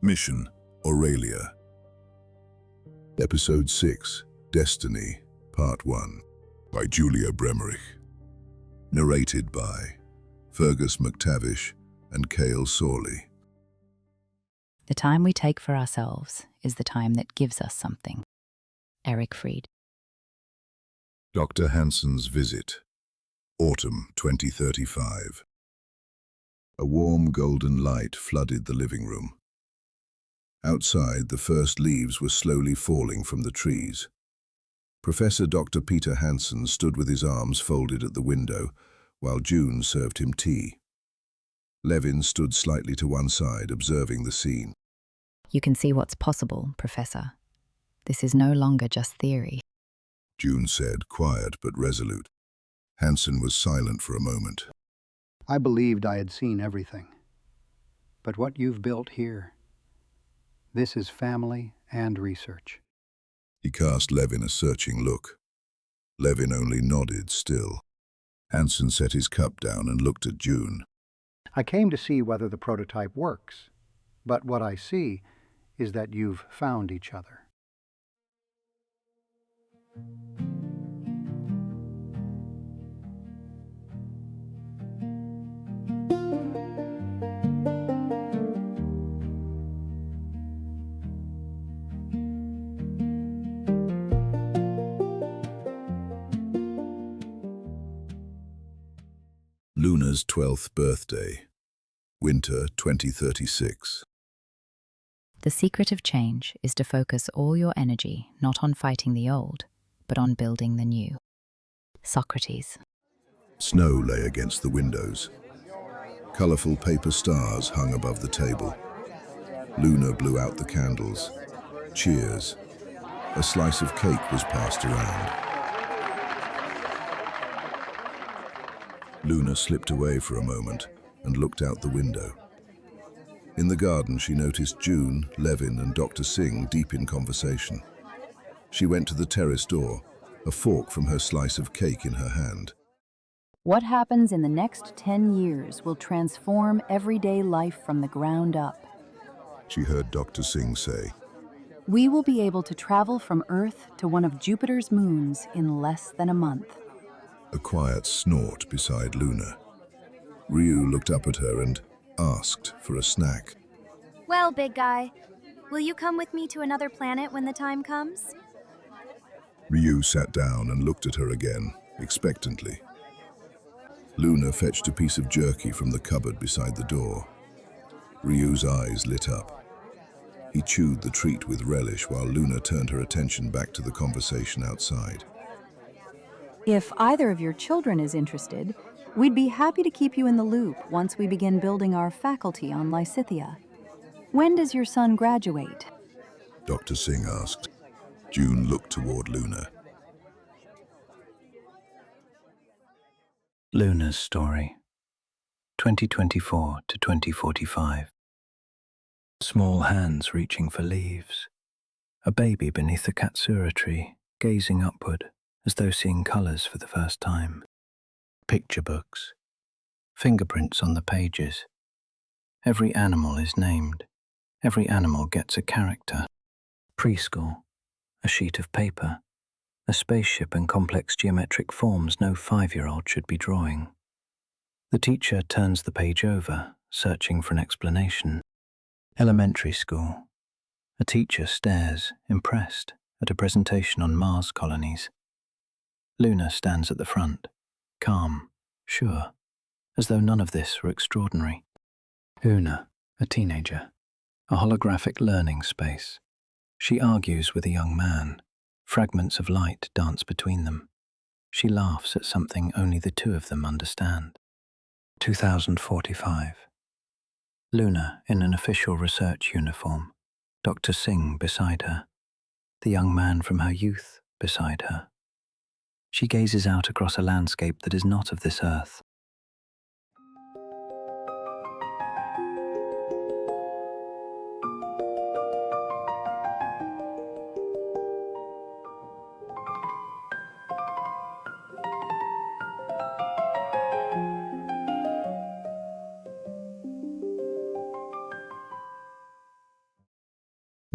Mission, Aurelia. Episode 6, Destiny, Part 1, by Julia Bremerich. Narrated by Fergus, MacTavish, and Cale Sawley. The time we take for ourselves is the time that gives us something. Eric Fried. Dr. Hansen's Visit. Autumn 2035. A warm golden light flooded the living room. Outside, the first leaves were slowly falling from the trees. Professor Dr. Peter Hansen stood with his arms folded at the window, while June served him tea. Levin stood slightly to one side, observing the scene. You can see what's possible, Professor. This is no longer just theory. June said, quiet but resolute. Hansen was silent for a moment. I believed I had seen everything. But what you've built here, this is family and research. He cast Levin a searching look. Levin only nodded still. Hansen set his cup down and looked at June. I came to see whether the prototype works, but what I see is that you've found each other. Luna's 12th birthday. Winter 2036. The secret of change is to focus all your energy not on fighting the old, but on building the new. Socrates. Snow lay against the windows. Colourful paper stars hung above the table. Luna blew out the candles. Cheers. A slice of cake was passed around. Luna slipped away for a moment and looked out the window. In the garden, she noticed June, Levin, and Dr. Singh deep in conversation. She went to the terrace door, a fork from her slice of cake in her hand. What happens in the next 10 years will transform everyday life from the ground up. She heard Dr. Singh say, We will be able to travel from Earth to one of Jupiter's moons in less than a month. a quiet snort beside Luna. Ryu looked up at her and asked for a snack. Well, big guy, will you come with me to another planet when the time comes? Ryu sat down and looked at her again, expectantly. Luna fetched a piece of jerky from the cupboard beside the door. Ryu's eyes lit up. He chewed the treat with relish while Luna turned her attention back to the conversation outside. If either of your children is interested, we'd be happy to keep you in the loop once we begin building our faculty on Lysithia. When does your son graduate? Dr. Singh asked. June looked toward Luna. Luna's story, 2024 to 2045. Small hands reaching for leaves. A baby beneath a katsura tree, gazing upward, as though seeing colours for the first time. Picture books. Fingerprints on the pages. Every animal is named. Every animal gets a character. Preschool. A sheet of paper. A spaceship and complex geometric forms no 5-year-old should be drawing. The teacher turns the page over, searching for an explanation. Elementary school. A teacher stares, impressed, at a presentation on Mars colonies. Luna stands at the front, calm, sure, as though none of this were extraordinary. Una, a teenager, a holographic learning space. She argues with a young man. Fragments of light dance between them. She laughs at something only the two of them understand. 2045. Luna in an official research uniform. Dr. Singh beside her. The young man from her youth beside her. She gazes out across a landscape that is not of this earth.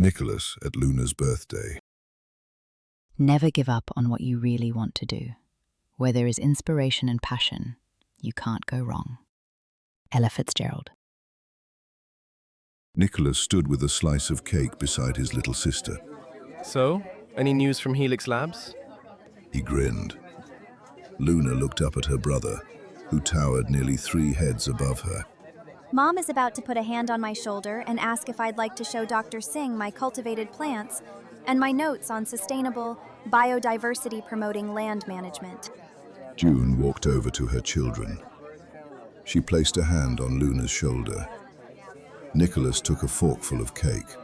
Nicholas at Luna's birthday. Never give up on what you really want to do. Where there is inspiration and passion, you can't go wrong. Ella Fitzgerald. Nicholas stood with a slice of cake beside his little sister. So, any news from Helix Labs? He grinned. Luna looked up at her brother, who towered nearly 3 heads above her. Mom is about to put a hand on my shoulder and ask if I'd like to show Dr. Singh my cultivated plants and my notes on sustainable, biodiversity-promoting land management. June walked over to her children. She placed a hand on Luna's shoulder. Nicholas took a forkful of cake.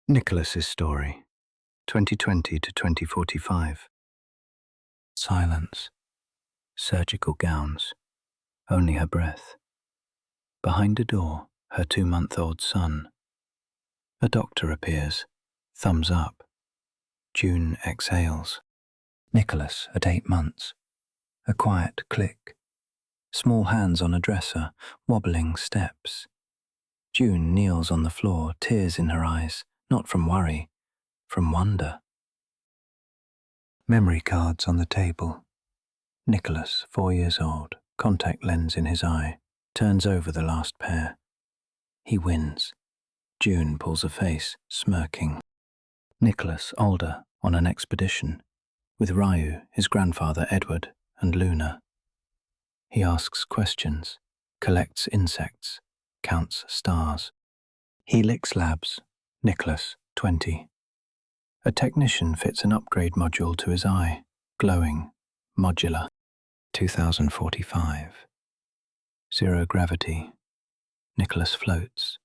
Nicholas's story, 2020 to 2045. Silence. Surgical gowns. Only her breath. Behind a door, her 2-month-old son. A doctor appears. Thumbs up. June exhales. Nicholas at 8 months. A quiet click. Small hands on a dresser, wobbling steps. June kneels on the floor, tears in her eyes, not from worry, from wonder. Memory cards on the table. Nicholas, 4 years old, contact lens in his eye, turns over the last pair. He wins. June pulls a face, smirking. Nicholas, older, on an expedition, with Ryu, his grandfather Edward, and Luna. He asks questions, collects insects, counts stars. Helix Labs, Nicholas, 20. A technician fits an upgrade module to his eye, glowing, modular. 2045. Zero gravity. Nicholas floats.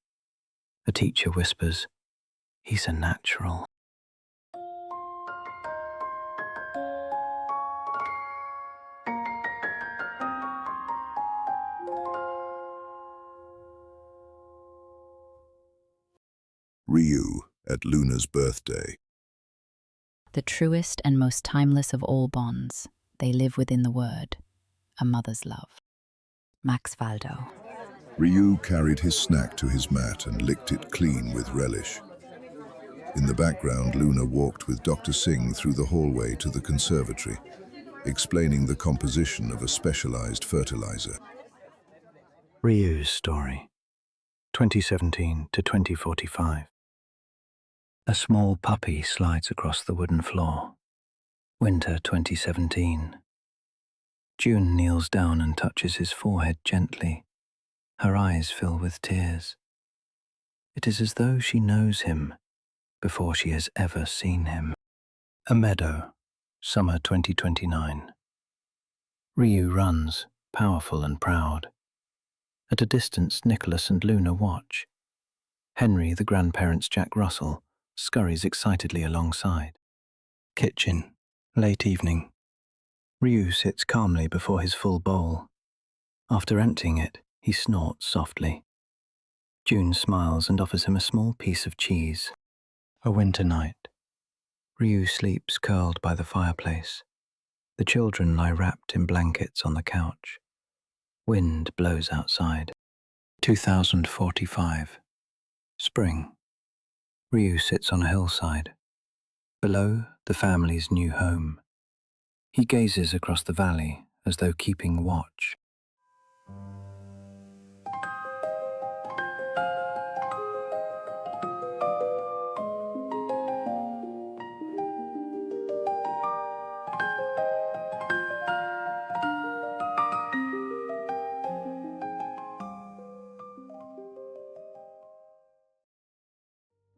A teacher whispers, "He's a natural." Ryu at Luna's birthday. The truest and most timeless of all bonds, they live within the word, a mother's love. Max Valdo. Ryu carried his snack to his mat and licked it clean with relish. In the background, Luna walked with Dr. Singh through the hallway to the conservatory, explaining the composition of a specialized fertilizer. Ryu's story, 2017 to 2045. A small puppy slides across the wooden floor. Winter 2017. June kneels down and touches his forehead gently. Her eyes fill with tears. It is as though she knows him before she has ever seen him. A meadow, summer 2029. Ryu runs, powerful and proud. At a distance, Nicholas and Luna watch. Henry, the grandparent's Jack Russell, scurries excitedly alongside. Kitchen, late evening. Ryu sits calmly before his full bowl. After emptying it, he snorts softly. June smiles and offers him a small piece of cheese. A winter night. Ryu sleeps curled by the fireplace. The children lie wrapped in blankets on the couch. Wind blows outside. 2045. Spring. Ryu sits on a hillside. Below, the family's new home. He gazes across the valley as though keeping watch.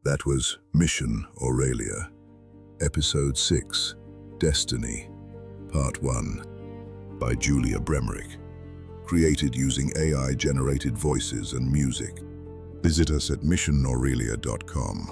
That was Mission Aurelia, Episode 6, Destiny, Part 1, by Julia Bremerich, created using AI-generated voices and music. Visit us at missionaurelia.com.